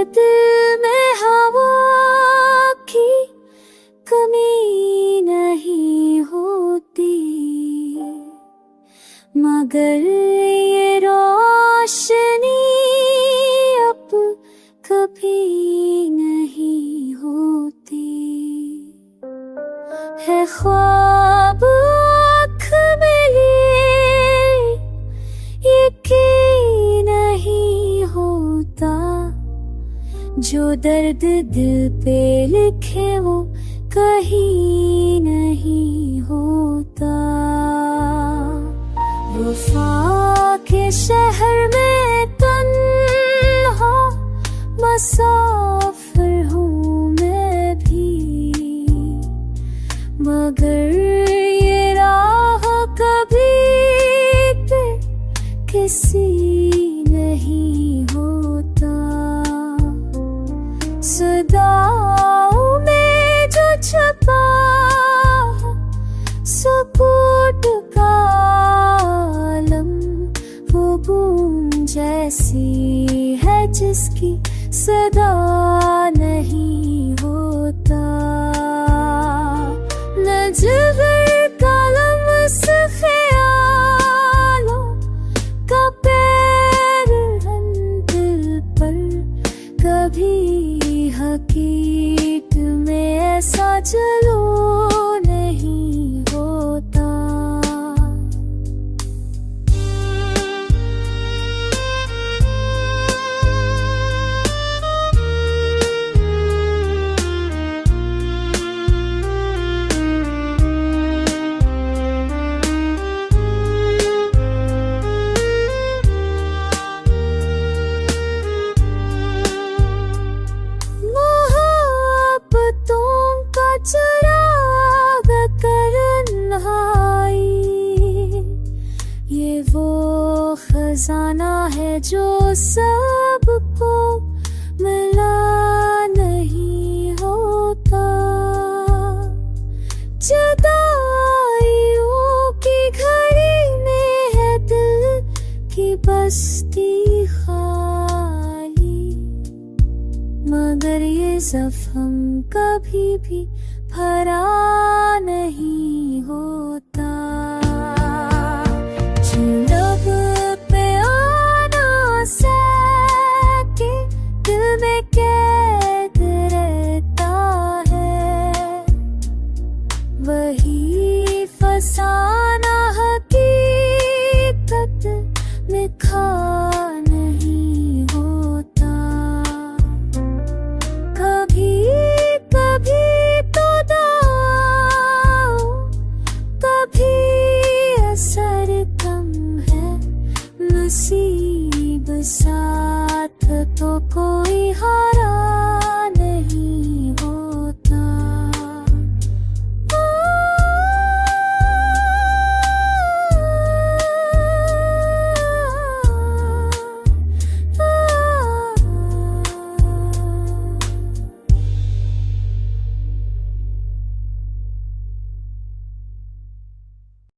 दिल में हवा की कमी नहीं होती, मगर ये रोशनी अब कभी नहीं होती। है ख्वाब आँख में लिए यकीन नहीं होता, जो दर्द दिल पे लिखे वो कहीं नहीं होता। वफा के शहर में तन्हा मुसाफिर हूँ मैं भी, मगर ये राह कभी पे किसी नहीं होता। सदाओं में जो छपा सुकूत का आलम, वो बूंद जैसी है जिसकी सदा नहीं होता। न जिगर का लम्स ख्यालों का पैर दिल पर, कभी हकीकत में ऐसा चलो नहीं होता। चिराग करन्हाई, ये वो खजाना है जो सबको मिला नहीं होता। जुदाइयों की घड़ी में है दिल की बस्ती खाली, मगर ये जख्म कभी भी भरा नहीं होता। जो लब पे आना सके दिल में कैद रहता है, वही फसाना हकीकत में खा नहीं होता। कभी कभी तो दाव, कभी असर कम है, नसीब साथ तो कोई हारा